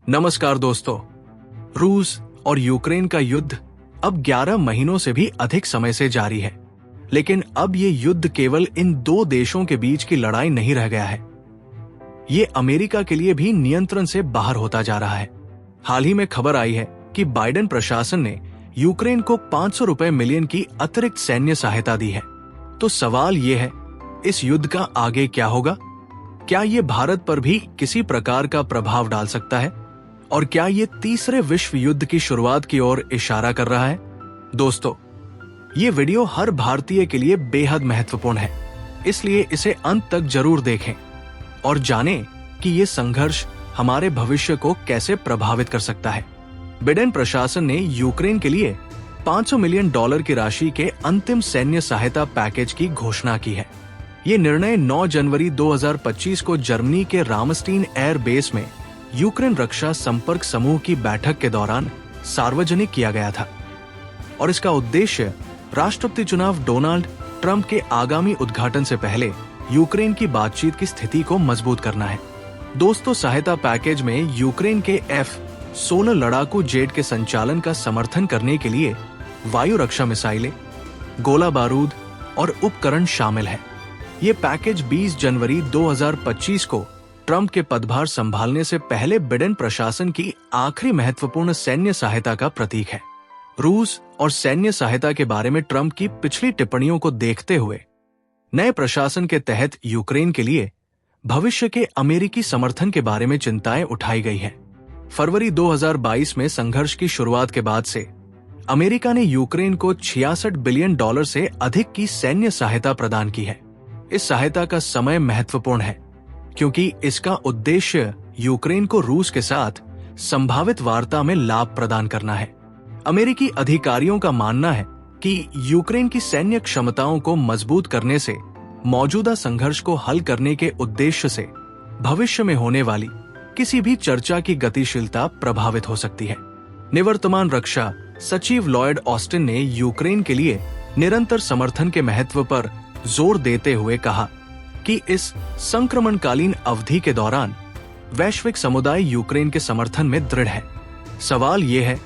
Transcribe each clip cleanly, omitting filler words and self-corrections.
नमस्कार दोस्तों। रूस और यूक्रेन का युद्ध अब 11 महीनों से भी अधिक समय से जारी है, लेकिन अब ये युद्ध केवल इन दो देशों के बीच की लड़ाई नहीं रह गया है। ये अमेरिका के लिए भी नियंत्रण से बाहर होता जा रहा है। हाल ही में खबर आई है कि बाइडेन प्रशासन ने यूक्रेन को 500 मिलियन की अतिरिक्त सैन्य सहायता दी है। तो सवाल ये है, इस युद्ध का आगे क्या होगा? क्या ये भारत पर भी किसी प्रकार का प्रभाव डाल सकता है? और क्या ये तीसरे विश्व युद्ध की शुरुआत की ओर इशारा कर रहा है? दोस्तों, ये वीडियो हर भारतीय के लिए बेहद महत्वपूर्ण है, इसलिए इसे अंत तक जरूर देखें और जानें कि ये संघर्ष हमारे भविष्य को कैसे प्रभावित कर सकता है। बाइडेन प्रशासन ने यूक्रेन के लिए $500 मिलियन की राशि के अंतिम सैन्य सहायता पैकेज की घोषणा की है। ये निर्णय 9 जनवरी 2025 को जर्मनी के रामस्टीन एयर बेस में यूक्रेन रक्षा संपर्क समूह की बैठक के दौरान सार्वजनिक किया गया था और इसका उद्देश्य राष्ट्रपति चुनाव डोनाल्ड ट्रंप के आगामी उद्घाटन से पहले यूक्रेन की बातचीत की स्थिति को मजबूत करना है। दोस्तों, सहायता पैकेज में यूक्रेन के F-16 लड़ाकू जेट के संचालन का समर्थन करने के लिए वायु रक्षा मिसाइलें, गोला बारूद और उपकरण शामिल है। ये पैकेज 20 जनवरी 2025 को ट्रंप के पदभार संभालने से पहले बाइडेन प्रशासन की आखिरी महत्वपूर्ण सैन्य सहायता का प्रतीक है। रूस और सैन्य सहायता के बारे में ट्रंप की पिछली टिप्पणियों को देखते हुए नए प्रशासन के तहत यूक्रेन के लिए भविष्य के अमेरिकी समर्थन के बारे में चिंताएं उठाई गई हैं। फरवरी 2022 में संघर्ष की शुरुआत के बाद से अमेरिका ने यूक्रेन को $66 बिलियन से अधिक की सैन्य सहायता प्रदान की है। इस सहायता का समय महत्वपूर्ण है क्योंकि इसका उद्देश्य यूक्रेन को रूस के साथ संभावित वार्ता में लाभ प्रदान करना है। अमेरिकी अधिकारियों का मानना है कि यूक्रेन की सैन्य क्षमताओं को मजबूत करने से मौजूदा संघर्ष को हल करने के उद्देश्य से भविष्य में होने वाली किसी भी चर्चा की गतिशीलता प्रभावित हो सकती है। निवर्तमान रक्षा सचिव लॉयड ऑस्टिन ने यूक्रेन के लिए निरंतर समर्थन के महत्व पर जोर देते हुए कहा कि इस संक्रमणकालीन अवधि के दौरान वैश्विक समुदाय यूक्रेन के समर्थन में दृढ़ है। सवाल ये है,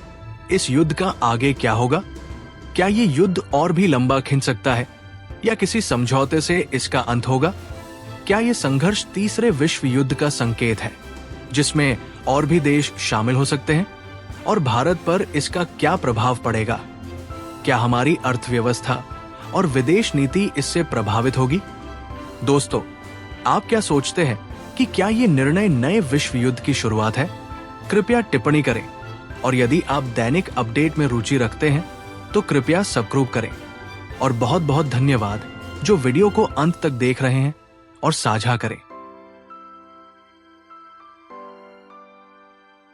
इस युद्ध का आगे क्या होगा? क्या ये युद्ध और भी लंबा खिंच सकता है या किसी समझौते से इसका अंत होगा? क्या ये संघर्ष तीसरे विश्व युद्ध का संकेत है जिसमें और भी देश शामिल हो सकते हैं? और भारत पर इसका क्या प्रभाव पड़ेगा? क्या हमारी अर्थव्यवस्था और विदेश नीति इससे प्रभावित होगी? दोस्तों, आप क्या सोचते हैं कि क्या ये निर्णय नए विश्व युद्ध की शुरुआत है? कृपया टिप्पणी करें और यदि आप दैनिक अपडेट में रुचि रखते हैं तो कृपया सब्सक्राइब करें। और बहुत बहुत धन्यवाद जो वीडियो को अंत तक देख रहे हैं और साझा करें।